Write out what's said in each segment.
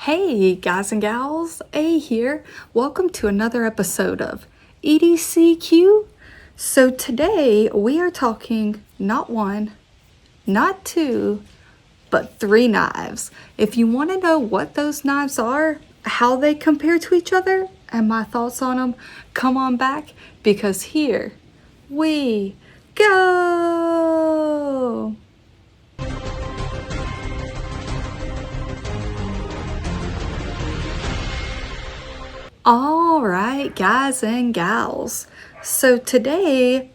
Hey guys and gals, A here. Welcome to another episode of EDCQ. So today we are talking not one, not two, but three knives. If you want to know what those knives are, how they compare to each other, and my thoughts on them, come on back because here we go. All right, guys and gals. So today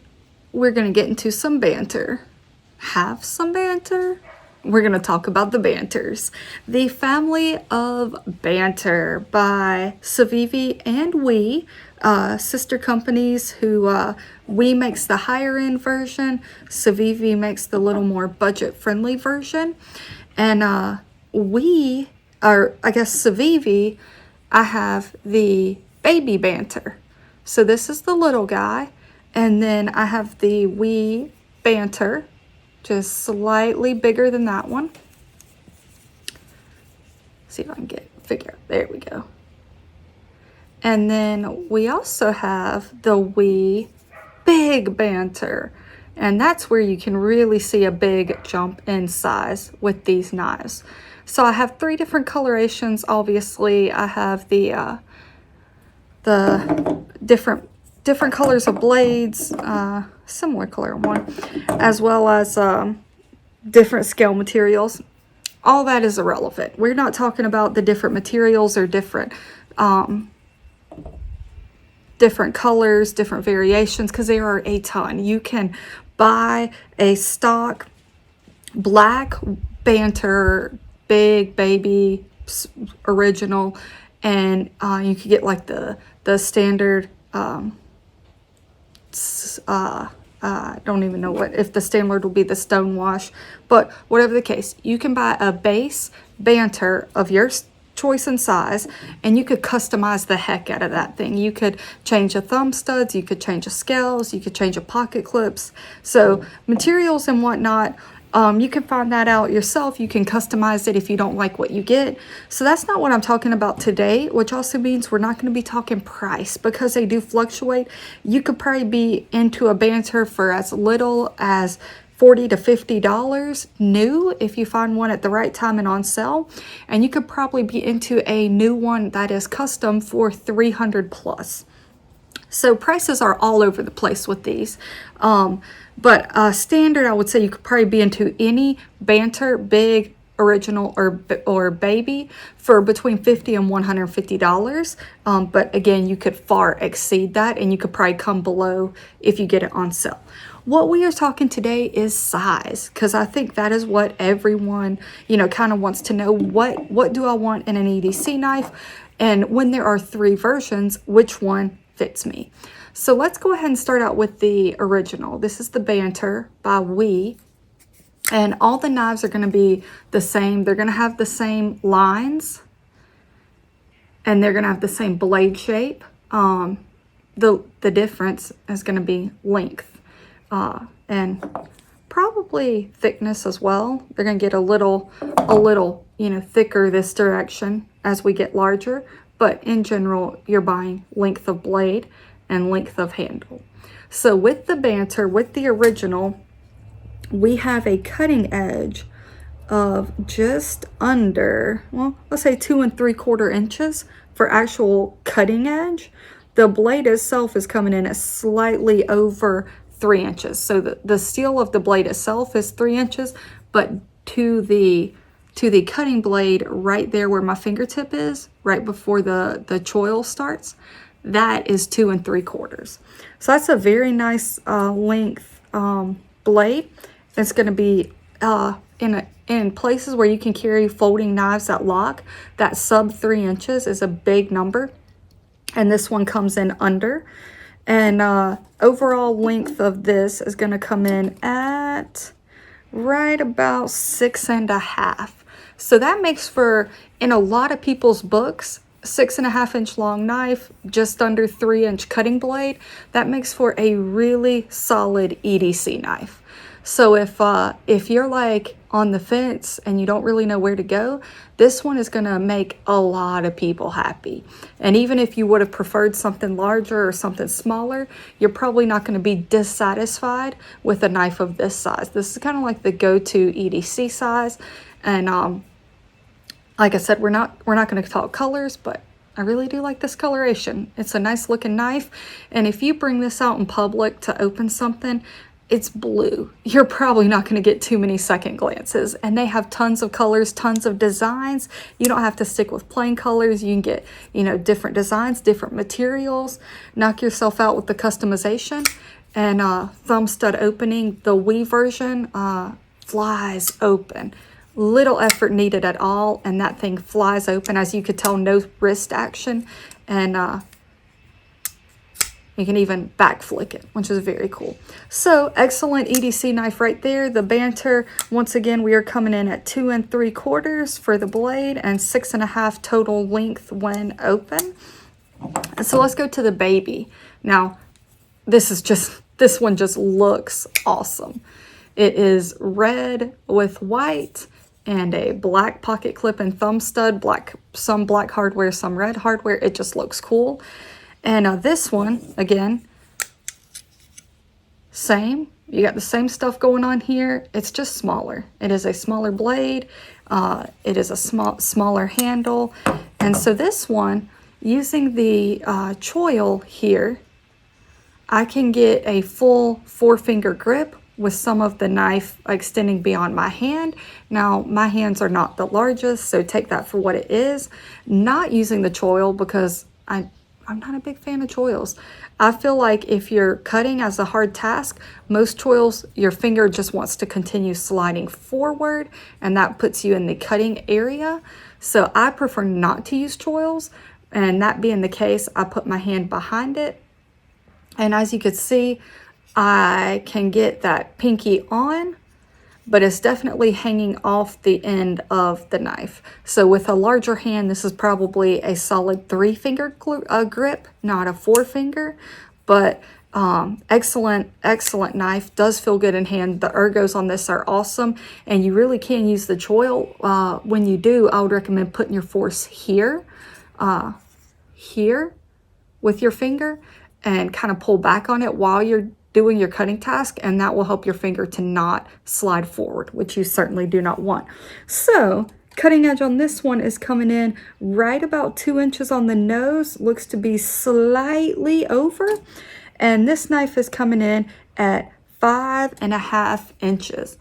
we're going to get into some banter. Have some banter? We're going to talk about the Banters. The Family of Banter by Civivi and We, sister companies who We makes the higher end version, Civivi makes the little more budget friendly version. And I guess Civivi, I have the baby Banter. So this is the little guy. And then I have the wee Banter, just slightly bigger than that one. See if I can figure out. There we go. And then we also have the wee big Banter. And that's where you can really see a big jump in size with these knives. So I have three different colorations. Obviously, I have the different colors of blades, similar color one, as well as different scale materials. All that is irrelevant. We're not talking about the different materials or different colors, different variations, because there are a ton. You can buy a stock black Banter big baby original, and you could get like the standard I don't even know if the standard will be the stone wash, but whatever the case, you can buy a base Banter of your choice and size, and you could customize the heck out of that thing. You could change the thumb studs, you could change the scales, you could change the pocket clips. So materials and whatnot, you can find that out yourself. You can customize it if you don't like what you get. So that's not what I'm talking about today, which also means we're not going to be talking price because they do fluctuate. You could probably be into a Banter for as little as $40 to $50 new if you find one at the right time and on sale. And you could probably be into a new one that is custom for $300 plus. So prices are all over the place with these. But standard, I would say you could probably be into any Banter, big, original, or baby for between $50 and $150. But again, you could far exceed that, and you could probably come below if you get it on sale. What we are talking today is size, because I think that is what everyone, kind of wants to know. What do I want in an EDC knife? And when there are three versions, which one fits me? So let's go ahead and start out with the original. This is the Banter by We. And all the knives are going to be the same. They're going to have the same lines. And they're going to have the same blade shape. The difference is going to be length. And probably thickness as well. They're going to get a little, thicker this direction as we get larger. But in general, you're buying length of blade and length of handle. So with the Banter, with the original, we have a cutting edge of just under, well, let's say 2 3/4 inches for actual cutting edge. The blade itself is coming in at slightly over 3 inches. So the steel of the blade itself is 3 inches, but to the cutting blade right there where my fingertip is, right before the choil starts, that is 2 3/4. So that's a very nice length blade. It's going to be in places where you can carry folding knives that lock. That sub 3 inches is a big number, and this one comes in under. And overall length of this is going to come in at right about 6.5. So that makes for, in a lot of people's books, 6.5 inch long knife, just under 3 inch cutting blade. That makes for a really solid EDC knife. So if you're like, on the fence and you don't really know where to go, this one is going to make a lot of people happy. And even if you would have preferred something larger or something smaller, you're probably not going to be dissatisfied with a knife of this size. This is kind of like the go-to EDC size. And like I said, we're not going to talk colors, but I really do like this coloration. It's a nice looking knife. And if you bring this out in public to open something, it's blue. You're probably not going to get too many second glances. And they have tons of colors, tons of designs. You don't have to stick with plain colors. You can get, you know, different designs, different materials. Knock yourself out with the customization. And thumb stud opening, the Wii version flies open. Little effort needed at all, and that thing flies open. As you could tell, no wrist action, and you can even back flick it, which is very cool. So excellent EDC knife right there. The Banter, once again, we are coming in at 2 3/4 for the blade and 6.5 total length when open. And so let's go to the baby. Now, this one just looks awesome. It is red with white and a black pocket clip and thumb stud, some black hardware, some red hardware. It just looks cool. And this one, again, same. You got the same stuff going on here. It's just smaller. It is a smaller blade. It is a smaller handle. And so this one, using the choil here, I can get a full 4-finger grip with some of the knife extending beyond my hand. Now, my hands are not the largest, so take that for what it is. Not using the choil because I'm not a big fan of choils. I feel like if you're cutting as a hard task, most choils, your finger just wants to continue sliding forward, and that puts you in the cutting area. So I prefer not to use choils, and that being the case, I put my hand behind it. And as you can see, I can get that pinky on, but it's definitely hanging off the end of the knife. So with a larger hand, this is probably a solid 3-finger grip, not a 4-finger, but excellent knife. Does feel good in hand. The ergos on this are awesome, and you really can use the choil. When you do, I would recommend putting your force here with your finger and kind of pull back on it while you're doing your cutting task, and that will help your finger to not slide forward, which you certainly do not want. So cutting edge on this one is coming in right about 2 inches on the nose, looks to be slightly over, and this knife is coming in at 5.5 inches.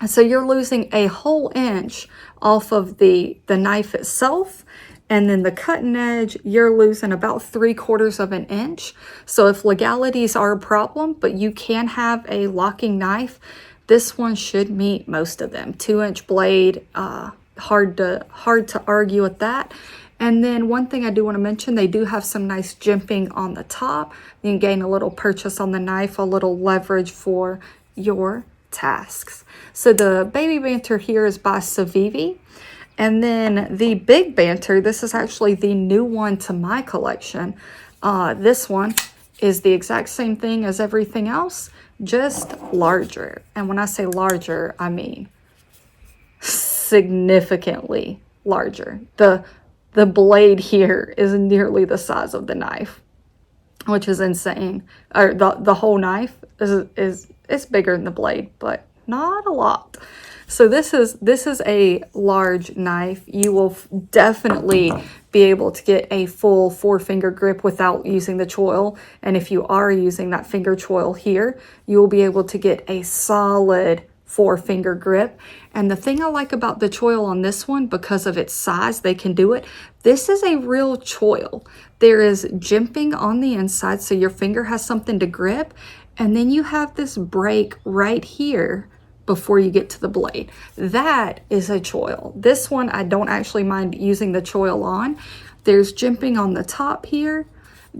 So you're losing a whole inch off of the knife itself. And then the cutting edge, you're losing about 3/4 of an inch. So if legalities are a problem, but you can have a locking knife, this one should meet most of them. 2-inch blade, hard to argue with that. And then one thing I do want to mention, they do have some nice jimping on the top. You can gain a little purchase on the knife, a little leverage for your tasks. So the Baby Banter here is by Civivi. And then the Big Banter, this is actually the new one to my collection. This one is the exact same thing as everything else, just larger. And when I say larger, I mean significantly larger. The blade here is nearly the size of the knife, which is insane. Or the whole knife is bigger than the blade, but not a lot. So this is a large knife. You will definitely be able to get a full 4-finger grip without using the choil. And if you are using that finger choil here, you will be able to get a solid 4-finger grip. And the thing I like about the choil on this one, because of its size, they can do it. This is a real choil. There is jimping on the inside, so your finger has something to grip. And then you have this break right here before you get to the blade. That is a choil. This one, I don't actually mind using the choil on. There's jimping on the top here,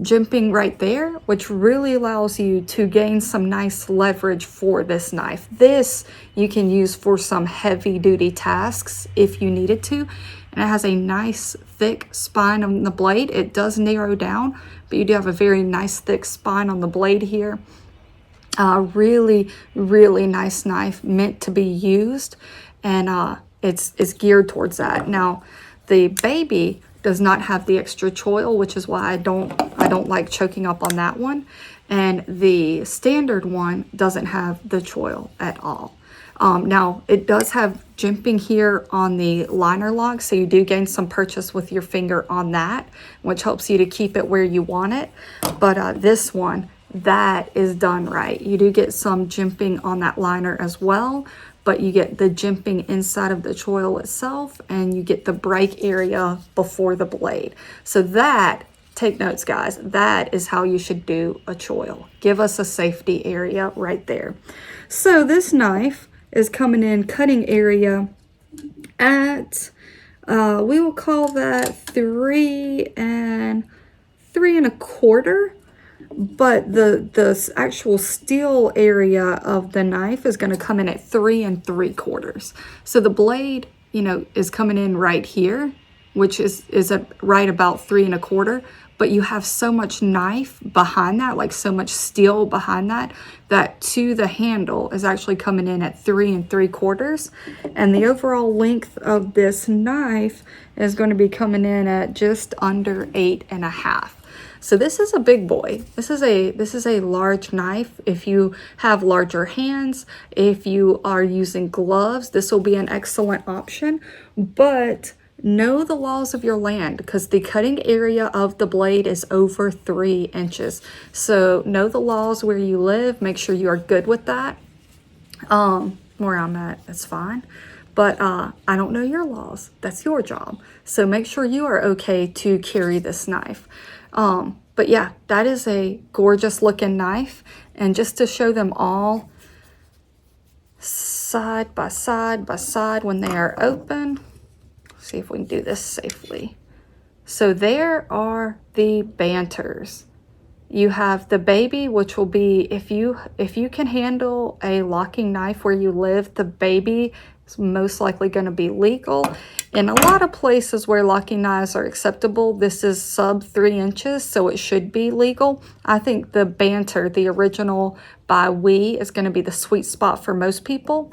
jimping right there, which really allows you to gain some nice leverage for this knife. This you can use for some heavy duty tasks if you needed to. And it has a nice thick spine on the blade. It does narrow down, but you do have a very nice thick spine on the blade here. Really, really nice knife, meant to be used, and it's geared towards that. Now, the baby does not have the extra choil, which is why I don't like choking up on that one, and the standard one doesn't have the choil at all. Now, it does have jimping here on the liner lock, so you do gain some purchase with your finger on that, which helps you to keep it where you want it. But this one, that is done right. You do get some jimping on that liner as well, but you get the jimping inside of the choil itself, and you get the break area before the blade. So that, take notes guys, that is how you should do a choil. Give us a safety area right there. So this knife is coming in cutting area at, we will call that 3 3¼ but the actual steel area of the knife is going to come in at 3 3/4. So the blade, you know, is coming in right here, which is right about 3 1/4, but you have so much knife behind that, like so much steel behind that, that to the handle is actually coming in at 3 3/4. And the overall length of this knife is going to be coming in at just under 8 1/2. So this is a big boy. This is a large knife. If you have larger hands, if you are using gloves, this will be an excellent option. But know the laws of your land, because the cutting area of the blade is over 3 inches. So know the laws where you live. Make sure you are good with that. Where I'm at, that's fine. But I don't know your laws. That's your job. So make sure you are okay to carry this knife. But yeah, that is a gorgeous looking knife. And just to show them all side by side by side when they are open, see if we can do this safely. So there are the Banters. You have the baby, which will be, if you can handle a locking knife where you live, the baby is most likely going to be legal. In a lot of places where locking knives are acceptable, this is sub 3 inches, so it should be legal. I think the Banter, the original by We, is going to be the sweet spot for most people.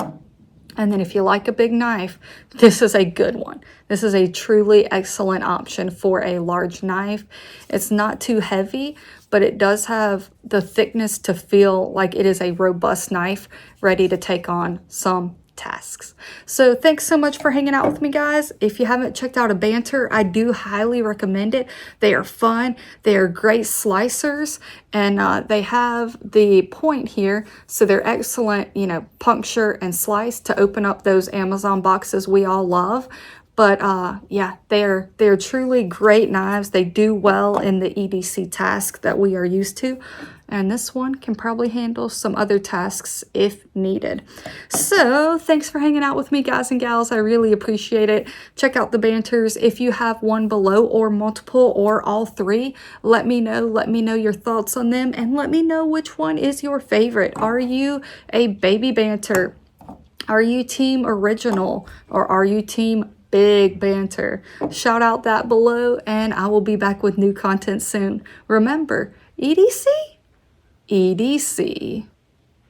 And then if you like a big knife, this is a good one. This is a truly excellent option for a large knife. It's not too heavy, but it does have the thickness to feel like it is a robust knife ready to take on some tasks. So thanks so much for hanging out with me, guys. If you haven't checked out a Banter, I do highly recommend it. They are fun, they are great slicers, and they have the point here, so they're excellent, you know, puncture and slice to open up those Amazon boxes we all love. But yeah, they're truly great knives. They do well in the EDC task that we are used to. And this one can probably handle some other tasks if needed. So thanks for hanging out with me, guys and gals. I really appreciate it. Check out the Banters. If you have one below or multiple or all three, let me know. Let me know your thoughts on them, and let me know which one is your favorite. Are you a baby Banter? Are you team original, or are you team big Banter? Shout out that below, and I will be back with new content soon. Remember, EDC? EDC.